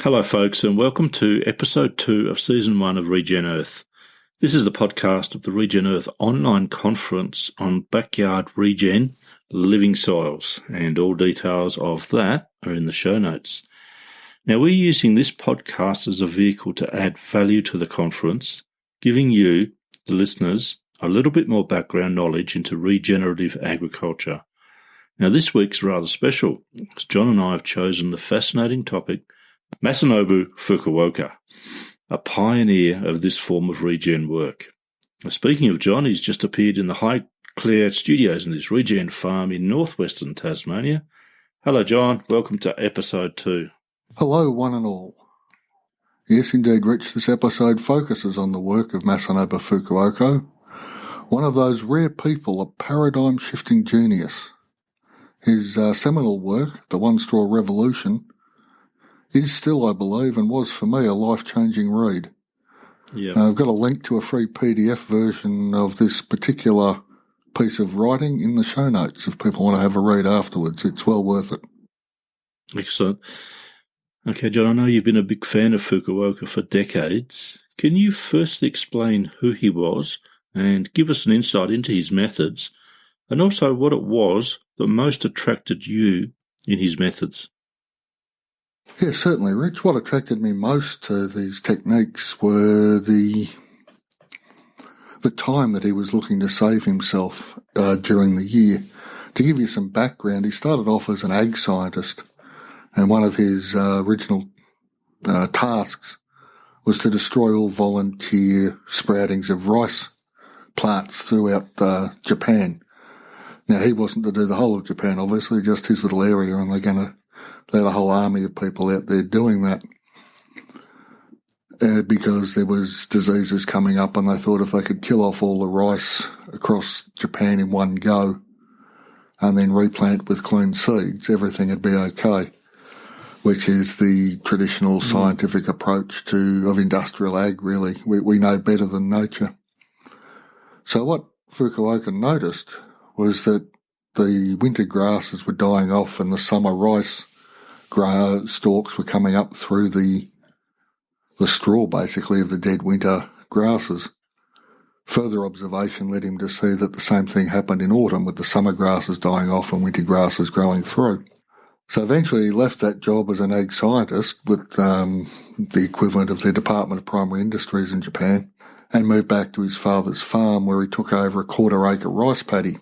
Hello, folks, and welcome to episode 2 of season 1 of Regen Earth. This is the podcast of the Regen Earth online conference on backyard regen, living soils, and all details of that are in the show notes. Now, we're using this podcast as a vehicle to add value to the conference, giving you, the listeners, a little bit more background knowledge into regenerative agriculture. Now, this week's rather special, as John and I have chosen the fascinating topic Masanobu Fukuoka, a pioneer of this form of regen work. Now, speaking of John, he's just appeared in the Highclere Studios in his regen farm in northwestern Tasmania. Hello, John. Welcome to episode 2. Hello, one and all. Yes, indeed, Rich, this episode focuses on the work of Masanobu Fukuoka, one of those rare people, a paradigm-shifting genius. His seminal work, The One Straw Revolution, is still, I believe, and was for me, a life-changing read. Yeah. I've got a link to a free PDF version of this particular piece of writing in the show notes if people want to have a read afterwards. It's well worth it. Excellent. Okay, John, I know you've been a big fan of Fukuoka for decades. Can you firstly explain who he was and give us an insight into his methods, and also what it was that most attracted you in his methods? Yeah, certainly, Rich. What attracted me most to these techniques were the time that he was looking to save himself during the year. To give you some background, he started off as an ag scientist, and one of his original tasks was to destroy all volunteer sproutings of rice plants throughout Japan. Now, he wasn't to do the whole of Japan, obviously, just his little area, and they're going to let a whole army of people out there doing that because there was diseases coming up, and they thought if they could kill off all the rice across Japan in one go and then replant with clean seeds, everything would be okay, which is the traditional scientific approach of industrial ag, really. We know better than nature. So what Fukuoka noticed was that the winter grasses were dying off and the summer rice stalks were coming up through the straw, basically, of the dead winter grasses. Further observation led him to see that the same thing happened in autumn, with the summer grasses dying off and winter grasses growing through. So eventually he left that job as an ag scientist with the equivalent of the Department of Primary Industries in Japan and moved back to his father's farm, where he took over a quarter-acre rice paddy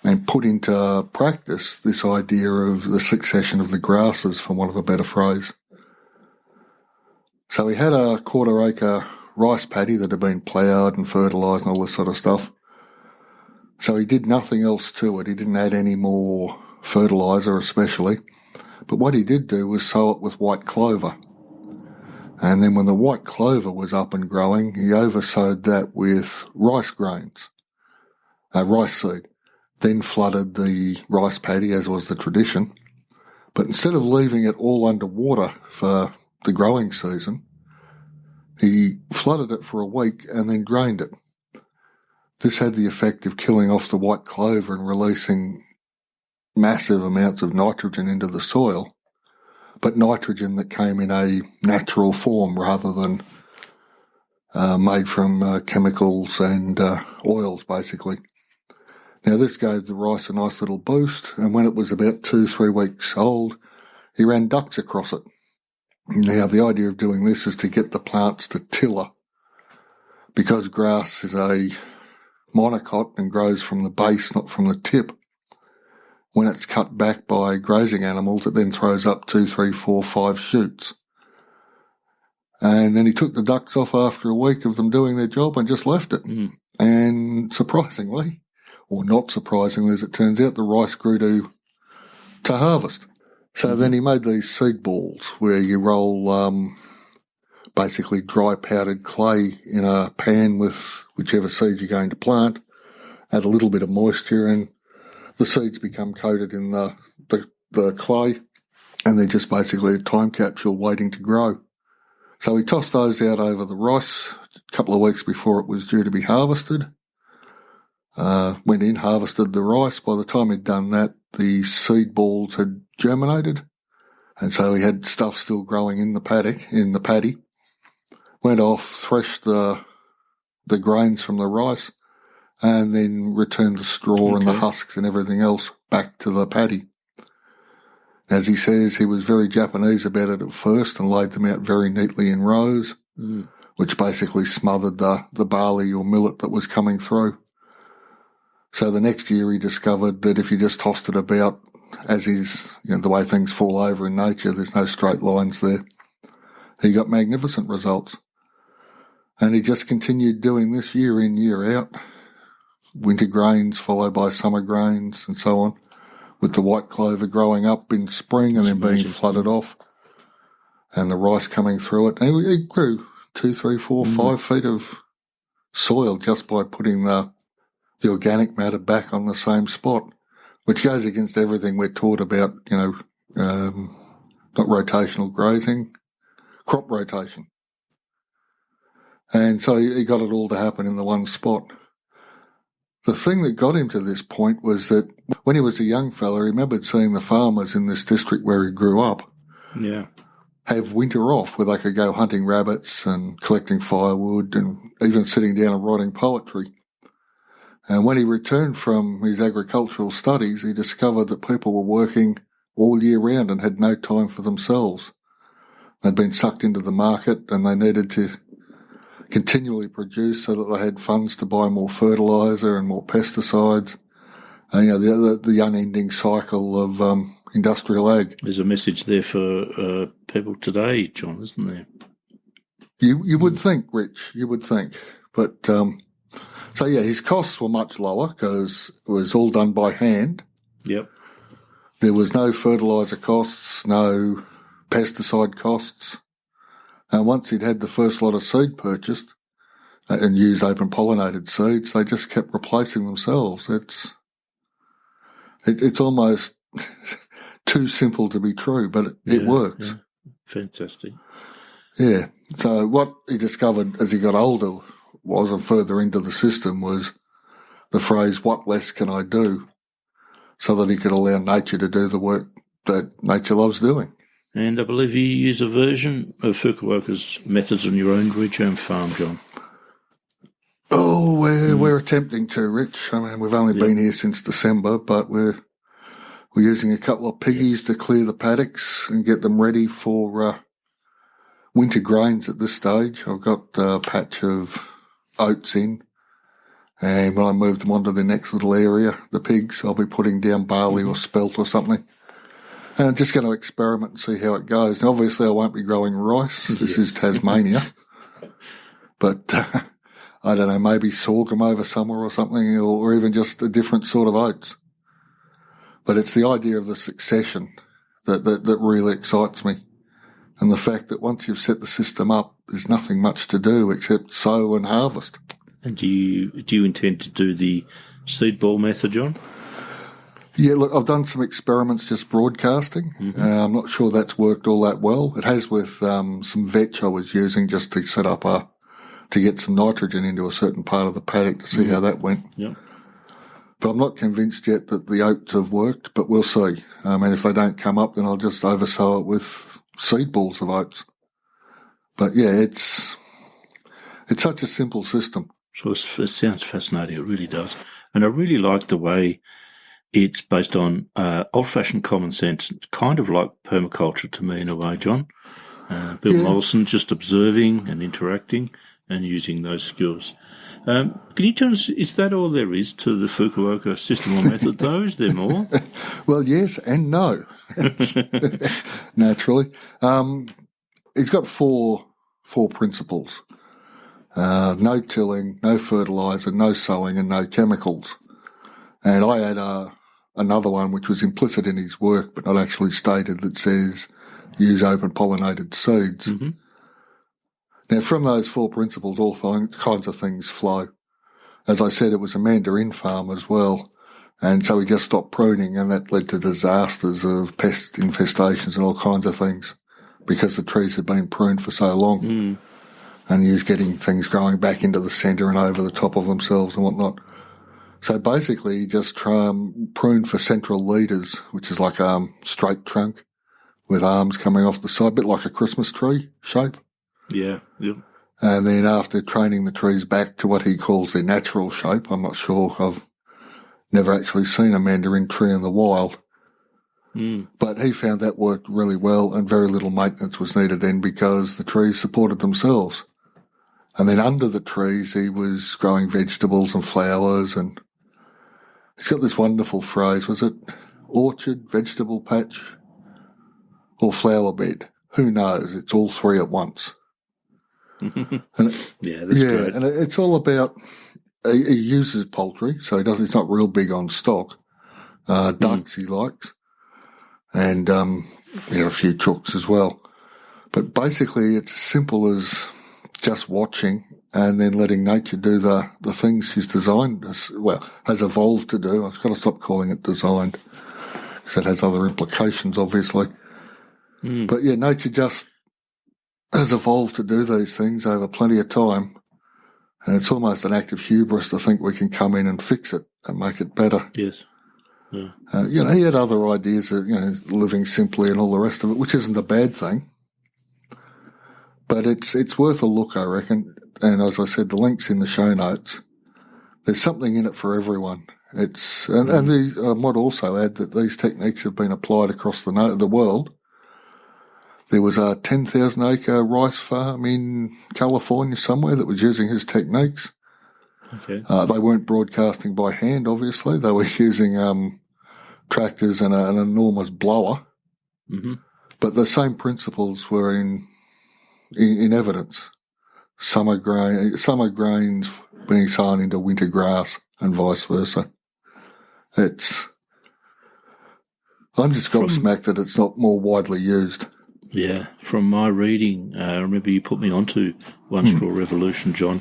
and put into practice this idea of the succession of the grasses, for want of a better phrase. So he had a quarter-acre rice paddy that had been ploughed and fertilised and all this sort of stuff. So he did nothing else to it. He didn't add any more fertiliser especially. But what he did do was sow it with white clover. And then when the white clover was up and growing, he oversowed that with rice grains, rice seed. Then flooded the rice paddy, as was the tradition. But instead of leaving it all underwater for the growing season, he flooded it for a week and then drained it. This had the effect of killing off the white clover and releasing massive amounts of nitrogen into the soil, but nitrogen that came in a natural form rather than made from chemicals and oils, basically. Now, this gave the rice a nice little boost, and when it was about 2-3 weeks old, he ran ducts across it. Now, the idea of doing this is to get the plants to tiller, because grass is a monocot and grows from the base, not from the tip. When it's cut back by grazing animals, it then throws up 2, 3, 4, 5 shoots. And then he took the ducts off after a week of them doing their job and just left it. And surprisingly, or not surprisingly as it turns out, the rice grew to harvest. So then he made these seed balls where you roll basically dry powdered clay in a pan with whichever seed you're going to plant, add a little bit of moisture, and the seeds become coated in the clay, and they're just basically a time capsule waiting to grow. So he tossed those out over the rice a couple of weeks before it was due to be harvested. Went in, harvested the rice. By the time he'd done that, the seed balls had germinated, And so he had stuff still growing in the paddy. Went off, threshed the grains from the rice, and then returned the straw and the husks and everything else back to the paddy. As he says, he was very Japanese about it at first and laid them out very neatly in rows, which basically smothered the barley or millet that was coming through. So the next year he discovered that if you just tossed it about, as is the way things fall over in nature, there's no straight lines there. He got magnificent results. And he just continued doing this year in, year out. Winter grains followed by summer grains and so on, with the white clover growing up in spring and then being flooded off, and the rice coming through it. And it grew 2, 3, 4, 5 feet of soil just by putting the organic matter back on the same spot, which goes against everything we're taught about, not rotational grazing, crop rotation. And so he got it all to happen in the one spot. The thing that got him to this point was that when he was a young fella, he remembered seeing the farmers in this district where he grew up have winter off, where they could go hunting rabbits and collecting firewood and even sitting down and writing poetry. And when he returned from his agricultural studies, he discovered that people were working all year round and had no time for themselves. They'd been sucked into the market and they needed to continually produce so that they had funds to buy more fertiliser and more pesticides. And, the unending cycle of industrial ag. There's a message there for people today, John, isn't there? You would think, Rich, you would think. But, his costs were much lower because it was all done by hand. Yep. There was no fertiliser costs, no pesticide costs. And once he'd had the first lot of seed purchased and used open pollinated seeds, they just kept replacing themselves. It's almost too simple to be true, but it works. Yeah. Fantastic. Yeah. So what he discovered as he got older was, and further into the system, was the phrase, "What less can I do?" so that he could allow nature to do the work that nature loves doing. And I believe you use a version of Fukuoka's methods on your own Regen farm, John. Oh, we're attempting to, Rich. I mean, we've only been here since December, but we're using a couple of piggies to clear the paddocks and get them ready for winter grains at this stage. I've got a patch of oats in, and when I move them onto the next little area, the pigs, I'll be putting down barley or spelt or something. And I'm just going to experiment and see how it goes. And obviously, I won't be growing rice. This is Tasmania. But I don't know, maybe sorghum over summer or something, or even just a different sort of oats. But it's the idea of the succession that really excites me. And the fact that once you've set the system up, there's nothing much to do except sow and harvest. And do you intend to do the seed ball method, John? Yeah, look, I've done some experiments just broadcasting. I'm not sure that's worked all that well. It has with some vetch I was using just to set up to get some nitrogen into a certain part of the paddock to see how that went. Yeah. But I'm not convinced yet that the oats have worked, but we'll see. And if they don't come up, then I'll just oversow it with seed balls of oats. But yeah, it's such a simple system. So it sounds fascinating. It really does. And I really like the way it's based on old-fashioned common sense, kind of like permaculture to me in a way, John. Bill Mollison just observing and interacting and using those skills. Can you tell us, is that all there is to the Fukuoka system or method, though? Is there more? Well, yes and no, naturally. He's got four principles. No tilling, no fertiliser, no sowing and no chemicals. And I had another one which was implicit in his work but not actually stated, that says use open pollinated seeds. Now, from those four principles, all kinds of things flow. As I said, it was a mandarin farm as well, and so we just stopped pruning, and that led to disasters of pest infestations and all kinds of things because the trees had been pruned for so long. And he was getting things growing back into the centre and over the top of themselves and whatnot. So basically, he just pruned for central leaders, which is like a straight trunk, with arms coming off the side, a bit like a Christmas tree shape. Yeah, yep. And then after training the trees back to what he calls their natural shape, I'm not sure, I've never actually seen a mandarin tree in the wild. But he found that worked really well, and very little maintenance was needed then because the trees supported themselves. And then under the trees, he was growing vegetables and flowers, and he's got this wonderful phrase, was it orchard, vegetable patch, or flower bed? Who knows? It's all three at once. That's great. And it's all about, he uses poultry, so he's not real big on stock. Ducks he likes, and he had a few chooks as well. But basically it's as simple as just watching and then letting nature do the things she's designed, has evolved to do. I've got to stop calling it designed because it has other implications, obviously. But yeah, nature just has evolved to do these things over plenty of time, and it's almost an act of hubris to think we can come in and fix it and make it better. Yes. Yeah. He had other ideas of, living simply and all the rest of it, which isn't a bad thing. But it's worth a look, I reckon. And as I said, the link's in the show notes. There's something in it for everyone. I might also add that these techniques have been applied across the world. There was a 10,000-acre rice farm in California somewhere that was using his techniques. Okay. They weren't broadcasting by hand, obviously. They were using tractors and an enormous blower. Mm-hmm. But the same principles were in evidence. Summer grains being sown into winter grass and vice versa. I'm just gobsmacked that it's not more widely used. Yeah, from my reading, I remember you put me onto One Straw Revolution, John.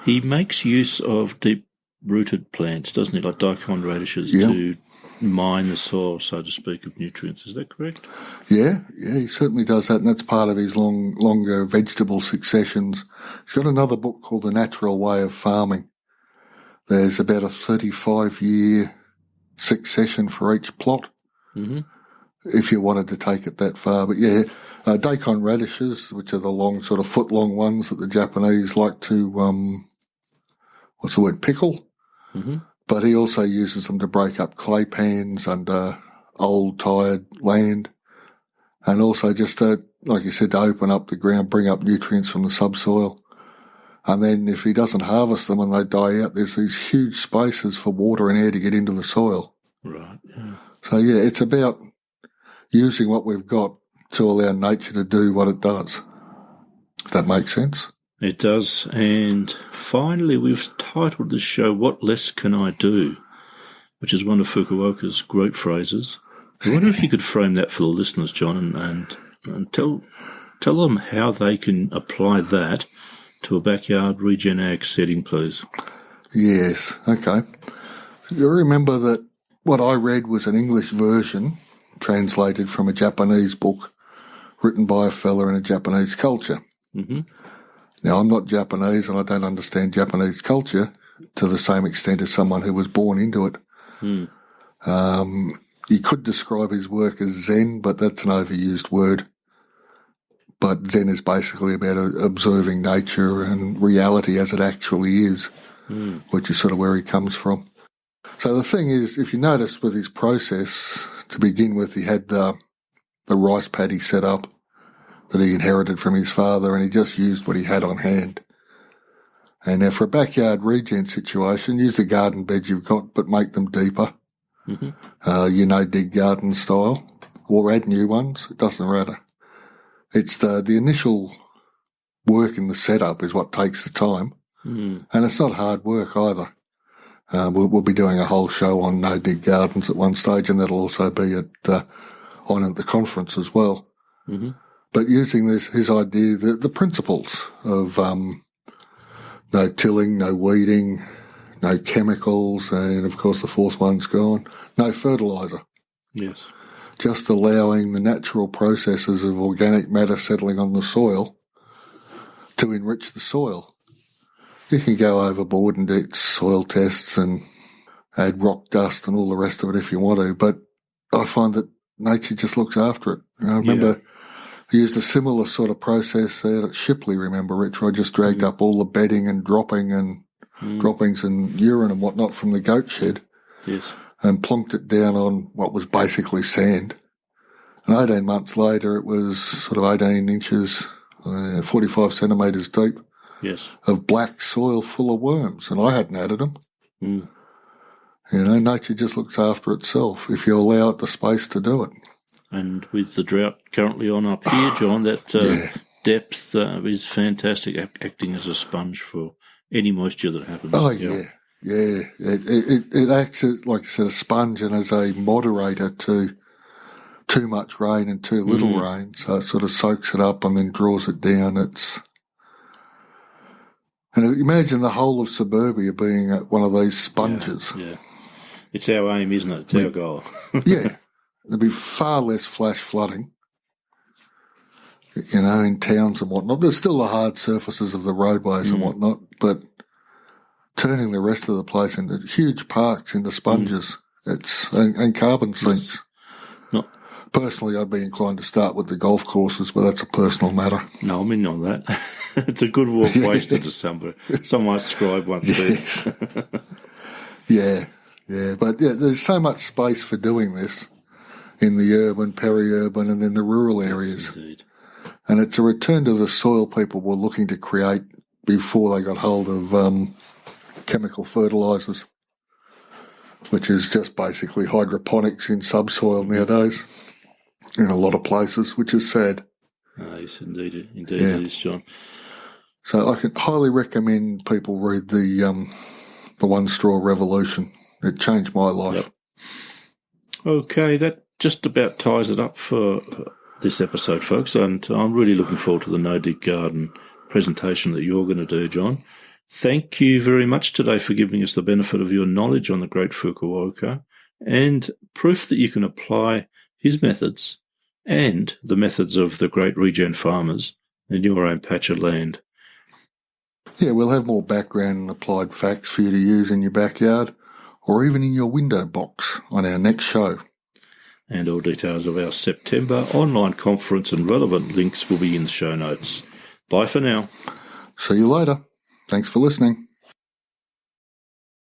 He makes use of deep-rooted plants, doesn't he, like daikon radishes, to mine the soil, so to speak, of nutrients. Is that correct? Yeah, he certainly does that, and that's part of his longer vegetable successions. He's got another book called The Natural Way of Farming. There's about a 35-year succession for each plot, if you wanted to take it that far. But daikon radishes, which are the long, sort of foot-long ones that the Japanese like to, pickle? Mm-hmm. But he also uses them to break up clay pans under old, tired land, and also just like you said, to open up the ground, bring up nutrients from the subsoil. And then if he doesn't harvest them and they die out, there's these huge spaces for water and air to get into the soil. Right. Yeah. So, it's about using what we've got to allow nature to do what it does. If that makes sense? It does. And finally, we've titled this show, What Less Can I Do?, which is one of Fukuoka's great phrases. I wonder if you could frame that for the listeners, John, and tell them how they can apply that to a backyard regen ag setting, please. Yes, okay. You remember that what I read was an English version translated from a Japanese book written by a fella in a Japanese culture. Mm-hmm. Now, I'm not Japanese and I don't understand Japanese culture to the same extent as someone who was born into it. You could describe his work as Zen, but that's an overused word. But Zen is basically about observing nature and reality as it actually is, which is sort of where he comes from. So the thing is, if you notice with his process, to begin with, he had the rice paddy set up that he inherited from his father, and he just used what he had on hand. And now for a backyard regen situation, use the garden beds you've got, but make them deeper. Mm-hmm. Dig garden style, or add new ones. It doesn't matter. It's the initial work in the setup is what takes the time, and it's not hard work either. We'll be doing a whole show on no-dig gardens at one stage, and that'll also be on at the conference as well. Mm-hmm. But using his idea, the principles of no tilling, no weeding, no chemicals, and of course the fourth one's gone, no fertiliser. Yes. Just allowing the natural processes of organic matter settling on the soil to enrich the soil. You can go overboard and do soil tests and add rock dust and all the rest of it if you want to, but I find that nature just looks after it. I remember I used a similar sort of process there at Shipley, remember, Rich? I just dragged up all the bedding and droppings and urine and whatnot from the goat shed. Yes. And plonked it down on what was basically sand. And 18 months later, it was sort of 18 inches, 45 centimetres deep, yes, of black soil full of worms. And I hadn't added them. Mm. You know, nature just looks after itself if you allow it the space to do it. And with the drought currently on up here, John, that depth is fantastic, acting as a sponge for any moisture that happens. Oh, yeah. Yeah, it acts as, like I said, a sponge and as a moderator to too much rain and too little rain. So it sort of soaks it up and then draws it down. And imagine the whole of suburbia being one of these sponges. Yeah. It's our aim, isn't it? It's our goal. Yeah. There'd be far less flash flooding, you know, in towns and whatnot. There's still the hard surfaces of the roadways and whatnot, but turning the rest of the place into huge parks into sponges, and carbon sinks. Yes. Personally, I'd be inclined to start with the golf courses, but that's a personal matter. No, I'm in on that. It's a good walk wasted to somebody. Someone scribe once said. Yeah, but there's so much space for doing this in the urban, peri-urban, and then the rural areas. Yes, indeed. And it's a return to the soil people were looking to create before they got hold of chemical fertilisers, which is just basically hydroponics in subsoil nowadays in a lot of places, which is sad. Yes, indeed it is, John. So I can highly recommend people read the One Straw Revolution. It changed my life. Yep. Okay, that just about ties it up for this episode, folks, and I'm really looking forward to the No Dig Garden presentation that you're going to do, John. Thank you very much today for giving us the benefit of your knowledge on the Great Fukuoka and proof that you can apply his methods and the methods of the great regen farmers in your own patch of land. Yeah, we'll have more background and applied facts for you to use in your backyard or even in your window box on our next show. And all details of our September online conference and relevant links will be in the show notes. Bye for now. See you later. Thanks for listening.